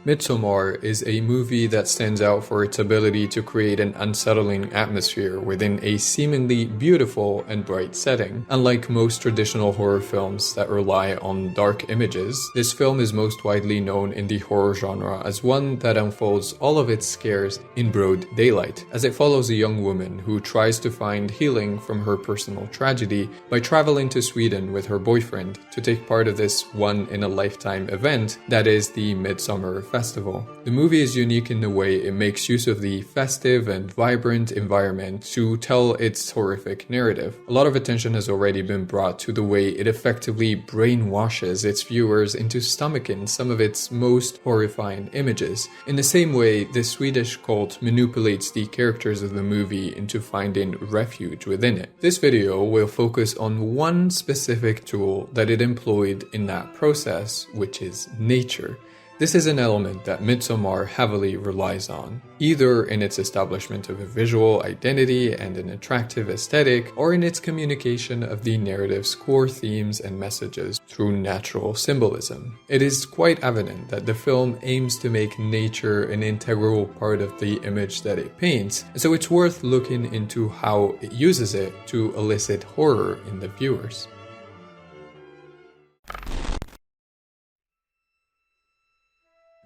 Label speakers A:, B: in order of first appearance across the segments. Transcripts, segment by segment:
A: Midsommar is a movie that stands out for its ability to create an unsettling atmosphere within a seemingly beautiful and bright setting. Unlike most traditional horror films that rely on dark images, this film is most widely known in the horror genre as one that unfolds all of its scares in broad daylight, as it follows a young woman who tries to find healing from her personal tragedy by traveling to Sweden with her boyfriend to take part of this one-in-a-lifetime event that is the Midsommar Festival. The movie is unique in the way it makes use of the festive and vibrant environment to tell its horrific narrative. A lot of attention has already been brought to the way it effectively brainwashes its viewers into stomaching some of its most horrifying images. In the same way, the Swedish cult manipulates the characters of the movie into finding refuge within it. This video will focus on one specific tool that it employed in that process, which is nature. This is an element that Midsommar heavily relies on, either in its establishment of a visual identity and an attractive aesthetic, or in its communication of the narrative's core themes and messages through natural symbolism. It is quite evident that the film aims to make nature an integral part of the image that it paints, so it's worth looking into how it uses it to elicit horror in the viewers.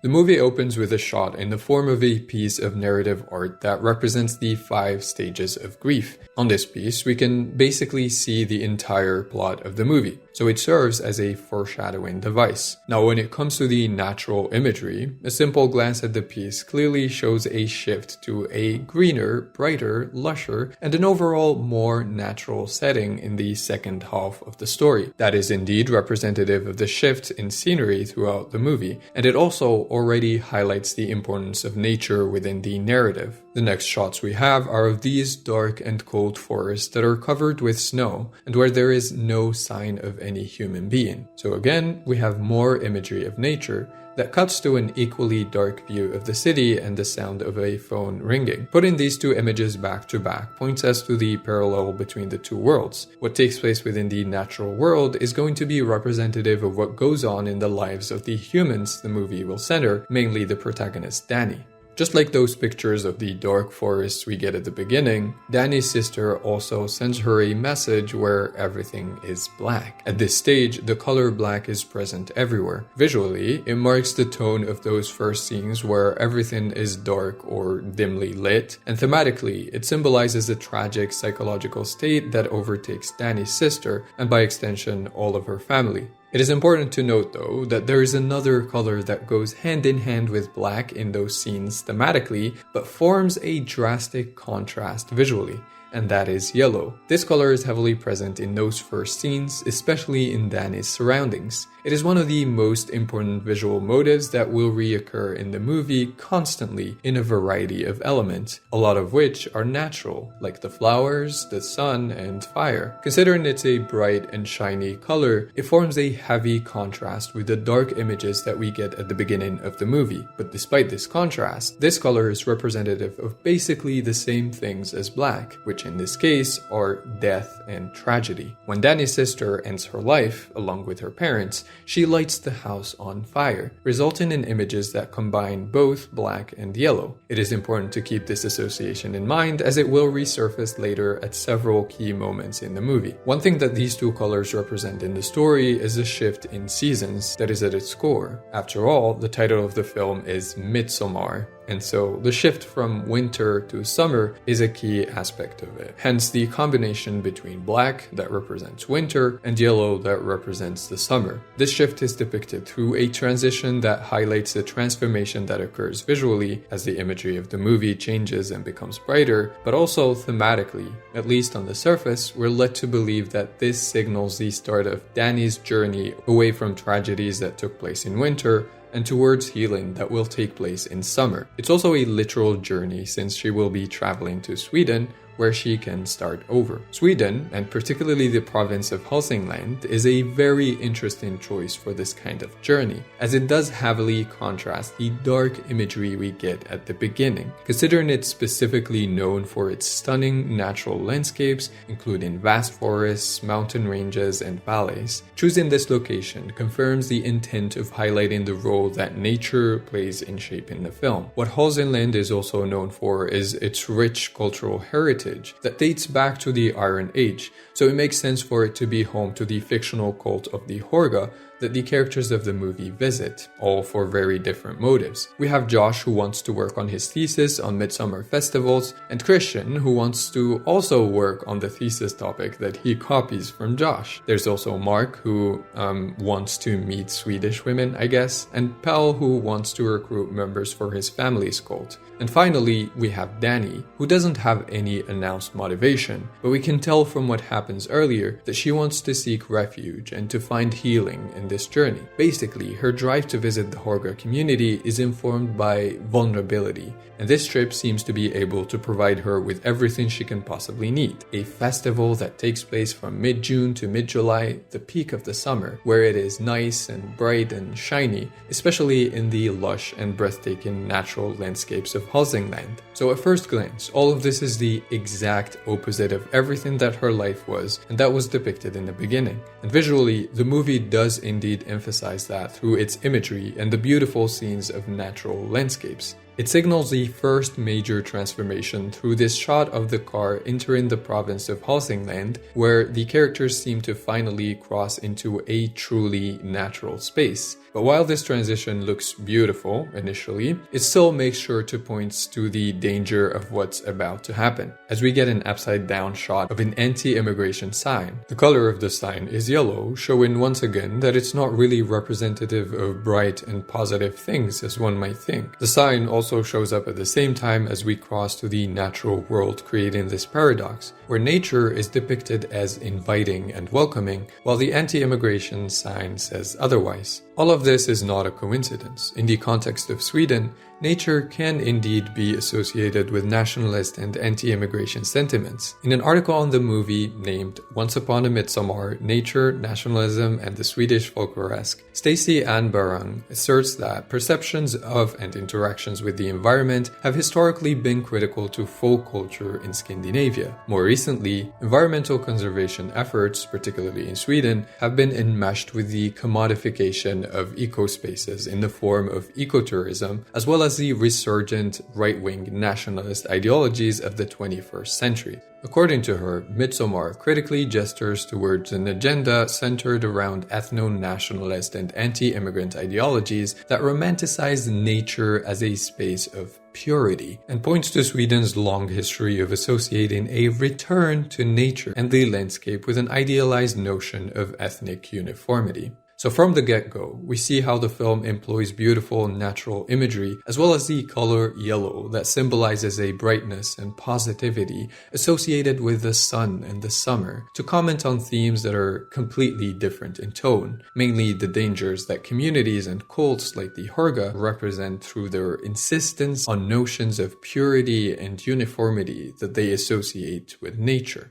A: The movie opens with a shot in the form of a piece of narrative art that represents the 5 stages of grief. On this piece, we can basically see the entire plot of the movie, so it serves as a foreshadowing device. Now, when it comes to the natural imagery, a simple glance at the piece clearly shows a shift to a greener, brighter, lusher, and an overall more natural setting in the second half of the story. That is indeed representative of the shift in scenery throughout the movie, and it also already highlights the importance of nature within the narrative. The next shots we have are of these dark and cold forests that are covered with snow and where there is no sign of any human being. So again, we have more imagery of nature that cuts to an equally dark view of the city and the sound of a phone ringing. Putting these two images back to back points us to the parallel between the two worlds. What takes place within the natural world is going to be representative of what goes on in the lives of the humans the movie will center, mainly the protagonist Danny. Just like those pictures of the dark forests we get at the beginning, Danny's sister also sends her a message where everything is black. At this stage, the color black is present everywhere. Visually, it marks the tone of those first scenes where everything is dark or dimly lit, and thematically, it symbolizes the tragic psychological state that overtakes Danny's sister, and by extension, all of her family. It is important to note, though, that there is another color that goes hand in hand with black in those scenes thematically, but forms a drastic contrast visually, and that is yellow. This color is heavily present in those first scenes, especially in Danny's surroundings. It is one of the most important visual motives that will reoccur in the movie constantly in a variety of elements, a lot of which are natural, like the flowers, the sun, and fire. Considering it's a bright and shiny color, it forms a heavy contrast with the dark images that we get at the beginning of the movie. But despite this contrast, this color is representative of basically the same things as black, which in this case are death and tragedy. When Danny's sister ends her life, along with her parents, she lights the house on fire, resulting in images that combine both black and yellow. It is important to keep this association in mind as it will resurface later at several key moments in the movie. One thing that these two colors represent in the story is a shift in seasons that is at its core. After all, the title of the film is Midsommar, and so the shift from winter to summer is a key aspect of it. Hence the combination between black, that represents winter, and yellow, that represents the summer. This shift is depicted through a transition that highlights the transformation that occurs visually as the imagery of the movie changes and becomes brighter, but also thematically. At least on the surface, we're led to believe that this signals the start of Danny's journey away from tragedies that took place in winter and towards healing that will take place in summer. It's also a literal journey since she will be traveling to Sweden, where she can start over. Sweden, and particularly the province of Hälsingland, is a very interesting choice for this kind of journey, as it does heavily contrast the dark imagery we get at the beginning, considering it's specifically known for its stunning natural landscapes, including vast forests, mountain ranges, and valleys. Choosing this location confirms the intent of highlighting the role that nature plays in shaping the film. What Hälsingland is also known for is its rich cultural heritage that dates back to the Iron Age, so it makes sense for it to be home to the fictional cult of the Horga that the characters of the movie visit, all for very different motives. We have Josh, who wants to work on his thesis on Midsommar festivals, and Christian, who wants to also work on the thesis topic that he copies from Josh. There's also Mark, who wants to meet Swedish women, I guess, and Pell, who wants to recruit members for his family's cult. And finally, we have Danny, who doesn't have any announced motivation, but we can tell from what happens earlier that she wants to seek refuge and to find healing in this journey. Basically, her drive to visit the Horga community is informed by vulnerability, and this trip seems to be able to provide her with everything she can possibly need. A festival that takes place from mid-June to mid-July, the peak of the summer, where it is nice and bright and shiny, especially in the lush and breathtaking natural landscapes of Hälsingland. So at first glance, all of this is the exact opposite of everything that her life was, and that was depicted in the beginning. And visually, the movie does indeed emphasize that through its imagery and the beautiful scenes of natural landscapes. It signals the first major transformation through this shot of the car entering the province of Hälsingland, where the characters seem to finally cross into a truly natural space. But while this transition looks beautiful initially, it still makes sure to point to the danger of what's about to happen, as we get an upside-down shot of an anti-immigration sign. The color of the sign is yellow, showing once again that it's not really representative of bright and positive things as one might think. The sign also shows up at the same time as we cross to the natural world, creating this paradox, where nature is depicted as inviting and welcoming, while the anti-immigration sign says otherwise. All of this is not a coincidence. In the context of Sweden, nature can indeed be associated with nationalist and anti-immigration sentiments. In an article on the movie named Once Upon a Midsommar, Nature, Nationalism, and the Swedish Folkloresque, Stacey Ann Barang asserts that perceptions of and interactions with the environment have historically been critical to folk culture in Scandinavia. More recently, environmental conservation efforts, particularly in Sweden, have been enmeshed with the commodification of ecospaces in the form of ecotourism, as well as the resurgent right-wing nationalist ideologies of the 21st century. According to her, Midsommar critically gestures towards an agenda centered around ethno-nationalist and anti-immigrant ideologies that romanticize nature as a space of purity, and points to Sweden's long history of associating a return to nature and the landscape with an idealized notion of ethnic uniformity. So from the get-go, we see how the film employs beautiful natural imagery as well as the color yellow that symbolizes a brightness and positivity associated with the sun and the summer, to comment on themes that are completely different in tone, mainly the dangers that communities and cults like the Horga represent through their insistence on notions of purity and uniformity that they associate with nature.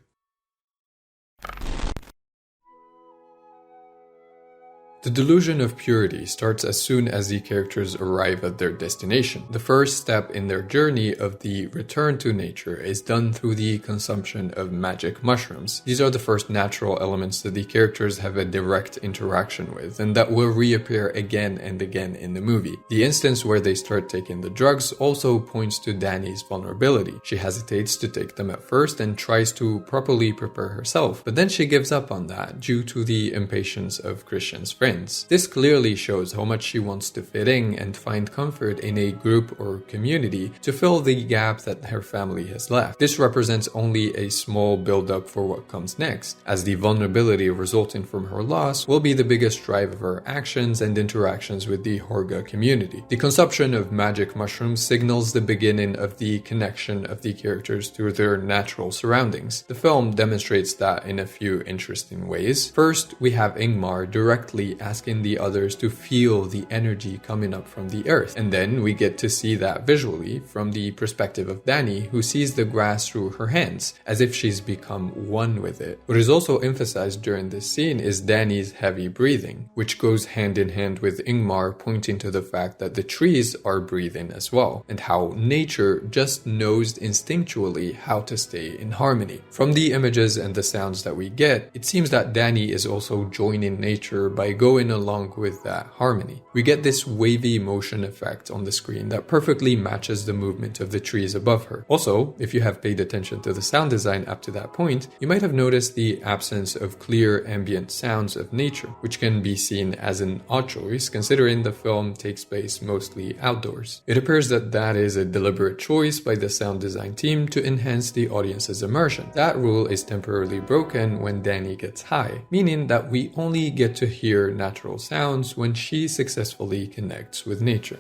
A: The delusion of purity starts as soon as the characters arrive at their destination. The first step in their journey of the return to nature is done through the consumption of magic mushrooms. These are the first natural elements that the characters have a direct interaction with, and that will reappear again and again in the movie. The instance where they start taking the drugs also points to Danny's vulnerability. She hesitates to take them at first and tries to properly prepare herself, but then she gives up on that due to the impatience of Christian's friends. This clearly shows how much she wants to fit in and find comfort in a group or community to fill the gap that her family has left. This represents only a small build-up for what comes next, as the vulnerability resulting from her loss will be the biggest drive of her actions and interactions with the Horga community. The consumption of magic mushrooms signals the beginning of the connection of the characters to their natural surroundings. The film demonstrates that in a few interesting ways. First, we have Ingmar directly essentially asking the others to feel the energy coming up from the earth. And then we get to see that visually from the perspective of Dani, who sees the grass through her hands, as if she's become one with it. What is also emphasized during this scene is Dani's heavy breathing, which goes hand in hand with Ingmar pointing to the fact that the trees are breathing as well, and how nature just knows instinctually how to stay in harmony. From the images and the sounds that we get, it seems that Dani is also joining nature by going along with that harmony. We get this wavy motion effect on the screen that perfectly matches the movement of the trees above her. Also, if you have paid attention to the sound design up to that point, you might have noticed the absence of clear ambient sounds of nature, which can be seen as an odd choice considering the film takes place mostly outdoors. It appears that that is a deliberate choice by the sound design team to enhance the audience's immersion. That rule is temporarily broken when Dani gets high, meaning that we only get to hear natural sounds when she successfully connects with nature.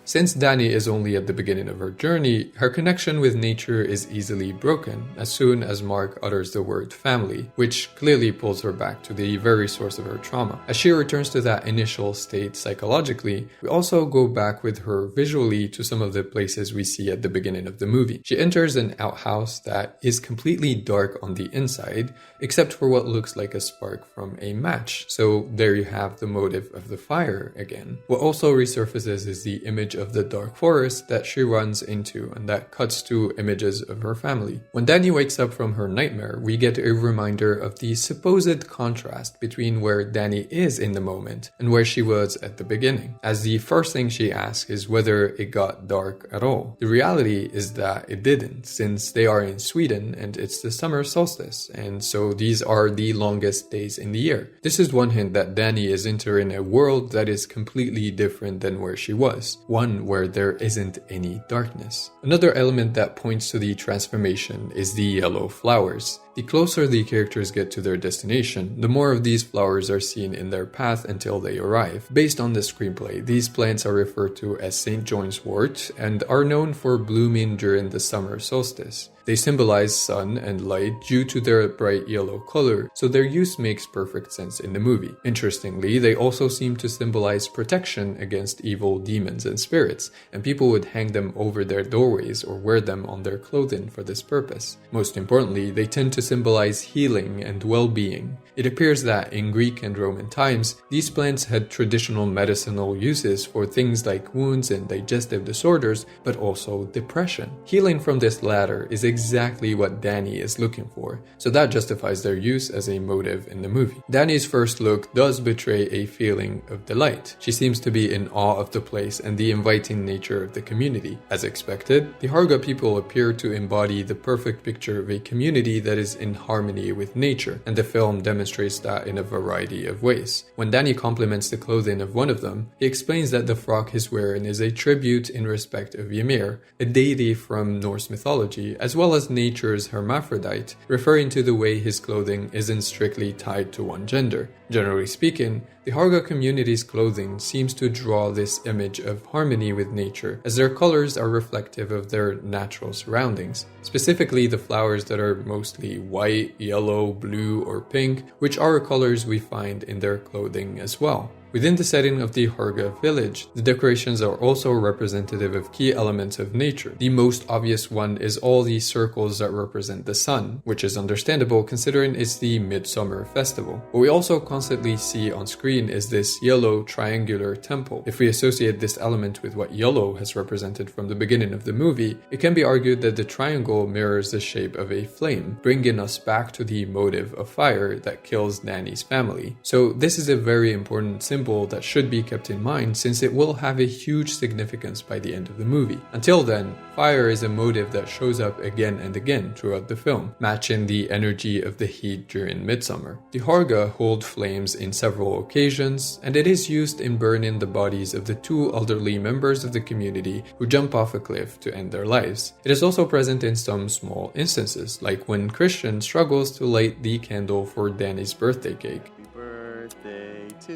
A: Since Dani is only at the beginning of her journey, her connection with nature is easily broken as soon as Mark utters the word family, which clearly pulls her back to the very source of her trauma. As she returns to that initial state psychologically, we also go back with her visually to some of the places we see at the beginning of the movie. She enters an outhouse that is completely dark on the inside, except for what looks like a spark from a match. So there you have the motive of the fire again. What also resurfaces is the image of the dark forest that she runs into, and that cuts to images of her family. When Dani wakes up from her nightmare, we get a reminder of the supposed contrast between where Dani is in the moment and where she was at the beginning, as the first thing she asks is whether it got dark at all. The reality is that it didn't, since they are in Sweden and it's the summer solstice, and so these are the longest days in the year. This is one hint that Dani is entering a world that is completely different than where she was, one where there isn't any darkness. Another element that points to the transformation is the yellow flowers. The closer the characters get to their destination, the more of these flowers are seen in their path until they arrive. Based on the screenplay, these plants are referred to as St. John's wort and are known for blooming during the summer solstice. They symbolize sun and light due to their bright yellow color, so their use makes perfect sense in the movie. Interestingly, they also seem to symbolize protection against evil demons and spirits, and people would hang them over their doorways or wear them on their clothing for this purpose. Most importantly, they tend to symbolize healing and well-being. It appears that in Greek and Roman times, these plants had traditional medicinal uses for things like wounds and digestive disorders, but also depression. Healing from this latter is exactly what Dani is looking for, so that justifies their use as a motive in the movie. Dani's first look does betray a feeling of delight. She seems to be in awe of the place and the inviting nature of the community. As expected, the Harga people appear to embody the perfect picture of a community that is in harmony with nature, and the film demonstrates that in a variety of ways. When Dani compliments the clothing of one of them, he explains that the frock he's wearing is a tribute in respect of Ymir, a deity from Norse mythology, as well as nature's hermaphrodite, referring to the way his clothing isn't strictly tied to one gender. Generally speaking, the Harga community's clothing seems to draw this image of harmony with nature, as their colors are reflective of their natural surroundings, specifically the flowers that are mostly white, yellow, blue, or pink, which are colors we find in their clothing as well. Within the setting of the Harga village, the decorations are also representative of key elements of nature. The most obvious one is all the circles that represent the sun, which is understandable considering it's the Midsommar festival. What we also constantly see on screen is this yellow triangular temple. If we associate this element with what yellow has represented from the beginning of the movie, it can be argued that the triangle mirrors the shape of a flame, bringing us back to the motive of fire that kills Dani's family. So this is a very important symbol that should be kept in mind, since it will have a huge significance by the end of the movie. Until then, fire is a motive that shows up again and again throughout the film, matching the energy of the heat during Midsommar. The Harga hold flames in several occasions, and it is used in burning the bodies of the two elderly members of the community who jump off a cliff to end their lives. It is also present in some small instances, like when Christian struggles to light the candle for Dani's birthday cake.
B: Happy birthday to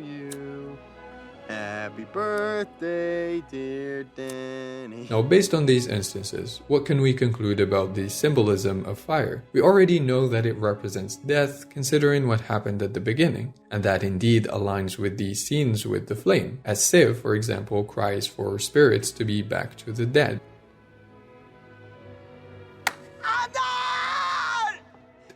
B: you. Happy Happy birthday, dear Danny.
A: Now, based on these instances, what can we conclude about the symbolism of fire? We already know that it represents death, considering what happened at the beginning, and that indeed aligns with the scenes with the flame, as Siv, for example, cries for spirits to be back to the dead.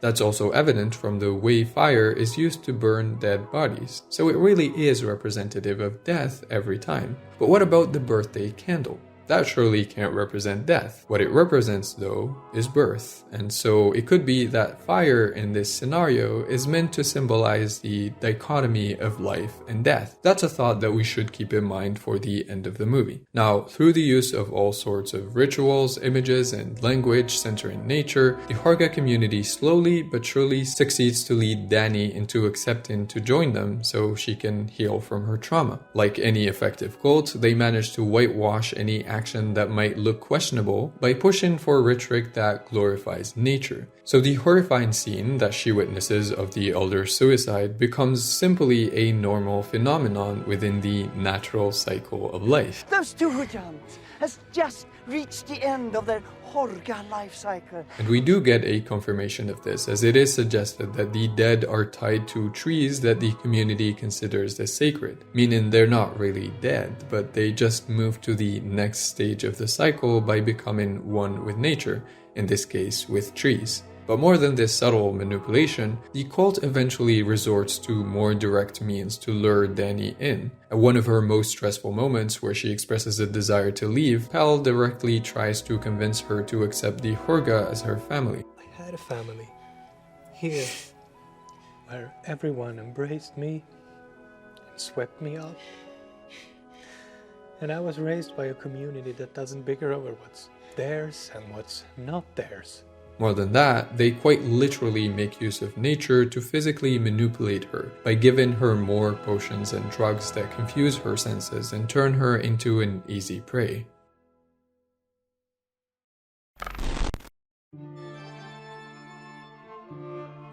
A: That's also evident from the way fire is used to burn dead bodies, so it really is representative of death every time. But what about the birthday candle? That surely can't represent death. What it represents, though, is birth. And so it could be that fire in this scenario is meant to symbolize the dichotomy of life and death. That's a thought that we should keep in mind for the end of the movie. Now, through the use of all sorts of rituals, images, and language centering nature, the Hårga community slowly but surely succeeds to lead Danny into accepting to join them so she can heal from her trauma. Like any effective cult, they manage to whitewash any action that might look questionable by pushing for rhetoric that glorifies nature. So the horrifying scene that she witnesses of the elder's suicide becomes simply a normal phenomenon within the natural cycle of life.
C: Those two Hujans has just reached the end of their Hårga life cycle.
A: And we do get a confirmation of this, as it is suggested that the dead are tied to trees that the community considers as sacred, meaning they're not really dead, but they just move to the next stage of the cycle by becoming one with nature, in this case with trees. But more than this subtle manipulation, the cult eventually resorts to more direct means to lure Danny in. At one of her most stressful moments, where she expresses a desire to leave, Pell directly tries to convince her to accept the Hårga as her family.
D: I had a family here, where everyone embraced me and swept me up. And I was raised by a community that doesn't bicker over what's theirs and what's not theirs.
A: More than that, they quite literally make use of nature to physically manipulate her by giving her more potions and drugs that confuse her senses and turn her into an easy prey.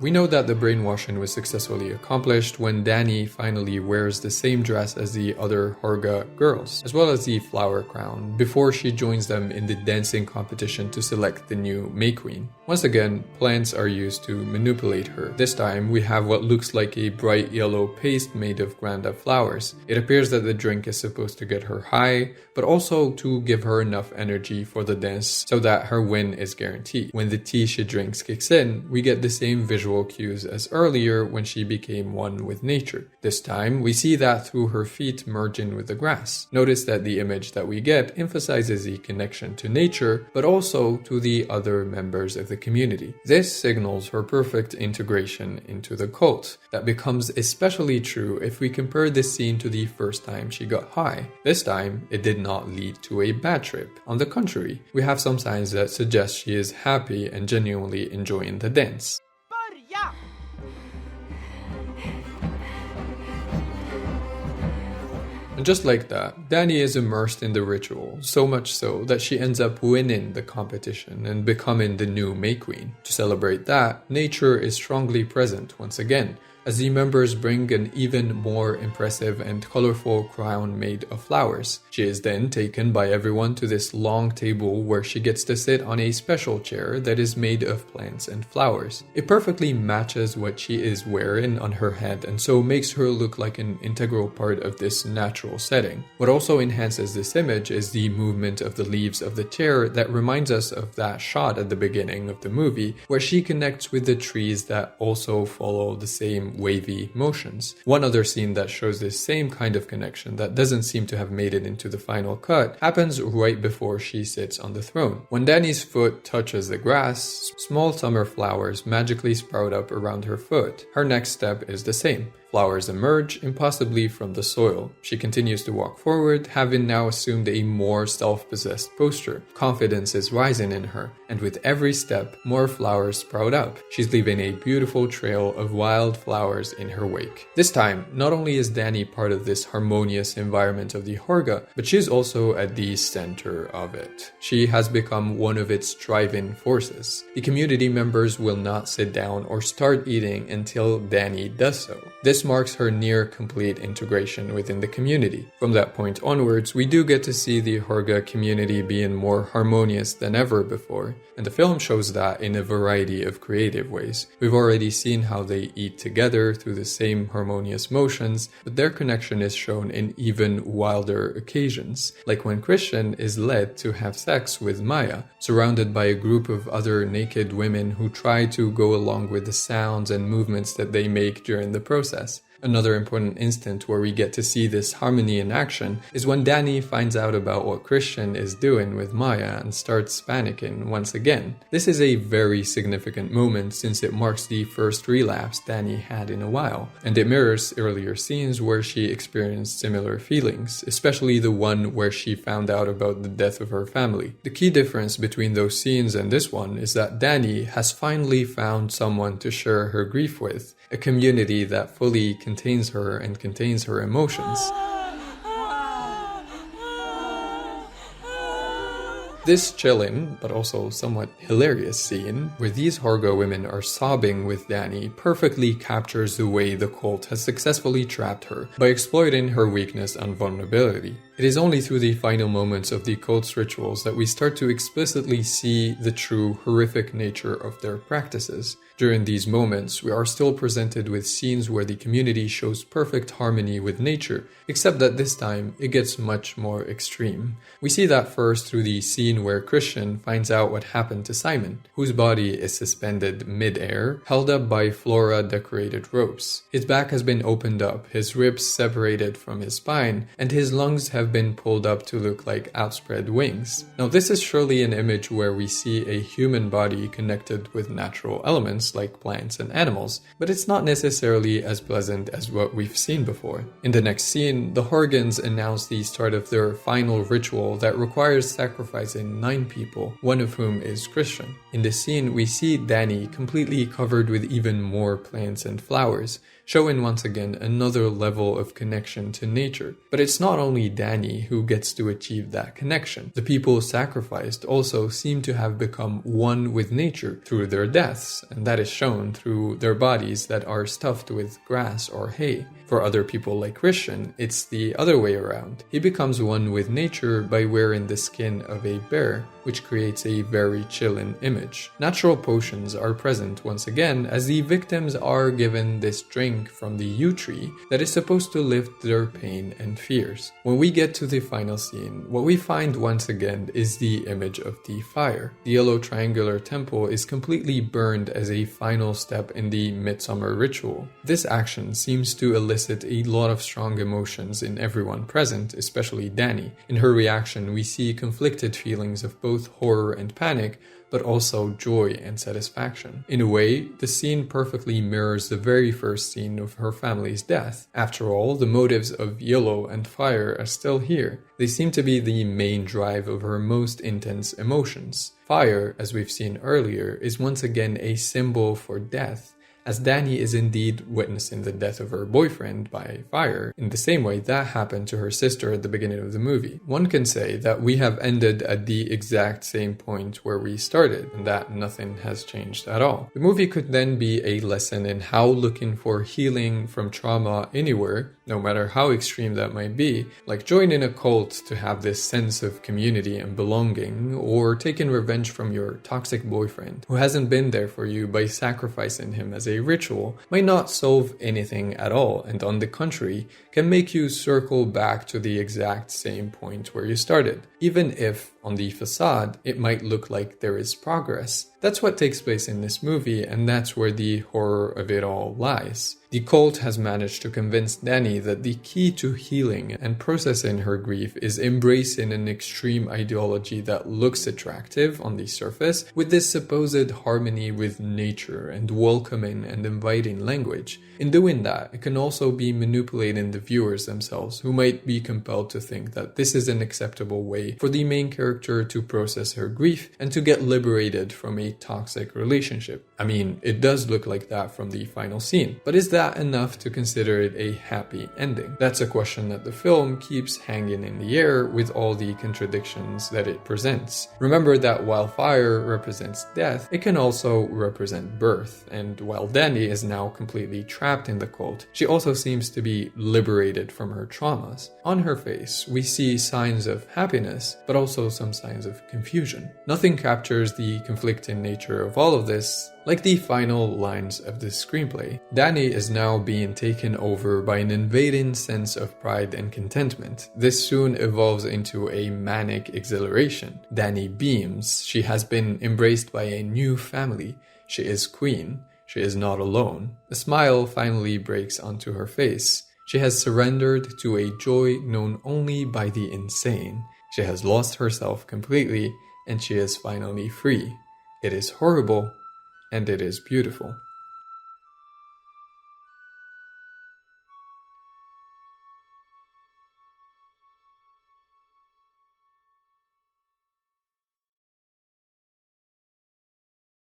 A: We know that the brainwashing was successfully accomplished when Danny finally wears the same dress as the other Hårga girls, as well as the flower crown, before she joins them in the dancing competition to select the new May Queen. Once again, plants are used to manipulate her. This time, we have what looks like a bright yellow paste made of ground up flowers. It appears that the drink is supposed to get her high, but also to give her enough energy for the dance so that her win is guaranteed. When the tea she drinks kicks in, we get the same visual cues as earlier when she became one with nature. This time, we see that through her feet merging with the grass. Notice that the image that we get emphasizes the connection to nature, but also to the other members of the community. This signals her perfect integration into the cult. That becomes especially true if we compare this scene to the first time she got high. This time, it did not lead to a bad trip. On the contrary, we have some signs that suggest she is happy and genuinely enjoying the dance. And just like that, Danny is immersed in the ritual, so much so that she ends up winning the competition and becoming the new May Queen. To celebrate that, nature is strongly present once again, as the members bring an even more impressive and colorful crown made of flowers. She is then taken by everyone to this long table where she gets to sit on a special chair that is made of plants and flowers. It perfectly matches what she is wearing on her head and so makes her look like an integral part of this natural setting. What also enhances this image is the movement of the leaves of the chair that reminds us of that shot at the beginning of the movie where she connects with the trees that also follow the same wavy motions. One other scene that shows this same kind of connection that doesn't seem to have made it into the final cut happens right before she sits on the throne. When Danny's foot touches the grass, small summer flowers magically sprout up around her foot. Her next step is the same. Flowers emerge, impossibly from the soil. She continues to walk forward, having now assumed a more self-possessed posture. Confidence is rising in her, and with every step, more flowers sprout up. She's leaving a beautiful trail of wild flowers in her wake. This time, not only is Danny part of this harmonious environment of the Hårga, but she's also at the center of it. She has become one of its driving forces. The community members will not sit down or start eating until Danny does so. This marks her near complete integration within the community. From that point onwards, we do get to see the Horga community being more harmonious than ever before, and the film shows that in a variety of creative ways. We've already seen how they eat together through the same harmonious motions, but their connection is shown in even wilder occasions, like when Christian is led to have sex with Maya, surrounded by a group of other naked women who try to go along with the sounds and movements that they make during the process. Another important instant where we get to see this harmony in action is when Danny finds out about what Christian is doing with Maya and starts panicking once again. This is a very significant moment since it marks the first relapse Danny had in a while, and it mirrors earlier scenes where she experienced similar feelings, especially the one where she found out about the death of her family. The key difference between those scenes and this one is that Danny has finally found someone to share her grief with, a community that fully contains her and contains her emotions. This chilling, but also somewhat hilarious scene, where these Horga women are sobbing with Danny, perfectly captures the way the cult has successfully trapped her by exploiting her weakness and vulnerability. It is only through the final moments of the cult's rituals that we start to explicitly see the true horrific nature of their practices. During these moments, we are still presented with scenes where the community shows perfect harmony with nature, except that this time it gets much more extreme. We see that first through the scene where Christian finds out what happened to Simon, whose body is suspended mid-air, held up by flora-decorated ropes. His back has been opened up, his ribs separated from his spine, and his lungs have been pulled up to look like outspread wings. Now, this is surely an image where we see a human body connected with natural elements like plants and animals, but it's not necessarily as pleasant as what we've seen before. In the next scene, the Horgans announce the start of their final ritual that requires sacrificing 9 people, one of whom is Christian. In this scene, we see Danny completely covered with even more plants and flowers, showing once again another level of connection to nature. But it's not only Danny who gets to achieve that connection. The people sacrificed also seem to have become one with nature through their deaths, and that is shown through their bodies that are stuffed with grass or hay. For other people like Christian, it's the other way around. He becomes one with nature by wearing the skin of a bear, which creates a very chilling image. Natural potions are present once again as the victims are given this drink from the yew tree that is supposed to lift their pain and fears. When we get to the final scene, what we find once again is the image of the fire. The yellow triangular temple is completely burned as a final step in the Midsommar ritual. This action seems to elicit a lot of strong emotions in everyone present, especially Danny. In her reaction, we see conflicted feelings of both horror and panic, but also joy and satisfaction. In a way, the scene perfectly mirrors the very first scene of her family's death. After all, the motives of yellow and fire are still here. They seem to be the main drive of her most intense emotions. Fire, as we've seen earlier, is once again a symbol for death, as Danny is indeed witnessing the death of her boyfriend by fire, in the same way that happened to her sister at the beginning of the movie. One can say that we have ended at the exact same point where we started, and that nothing has changed at all. The movie could then be a lesson in how looking for healing from trauma anywhere, no matter how extreme that might be, like joining a cult to have this sense of community and belonging, or taking revenge from your toxic boyfriend who hasn't been there for you by sacrificing him as a ritual, might not solve anything at all, and on the contrary, can make you circle back to the exact same point where you started, even if, on the facade, it might look like there is progress. That's what takes place in this movie, and that's where the horror of it all lies. The cult has managed to convince Danny that the key to healing and processing her grief is embracing an extreme ideology that looks attractive on the surface, with this supposed harmony with nature and welcoming and inviting language. In doing that, it can also be manipulating the viewers themselves, who might be compelled to think that this is an acceptable way for the main character to process her grief and to get liberated from a toxic relationship. I mean, it does look like that from the final scene, but is that enough to consider it a happy happy ending? That's a question that the film keeps hanging in the air with all the contradictions that it presents. Remember that while fire represents death, it can also represent birth, and while Dani is now completely trapped in the cult, she also seems to be liberated from her traumas. On her face, we see signs of happiness, but also some signs of confusion. Nothing captures the conflicting nature of all of this like the final lines of the screenplay. Dani is now being taken over by an invading sense of pride and contentment. This soon evolves into a manic exhilaration. Dani beams. She has been embraced by a new family. She is queen. She is not alone. A smile finally breaks onto her face. She has surrendered to a joy known only by the insane. She has lost herself completely, and she is finally free. It is horrible, and it is beautiful.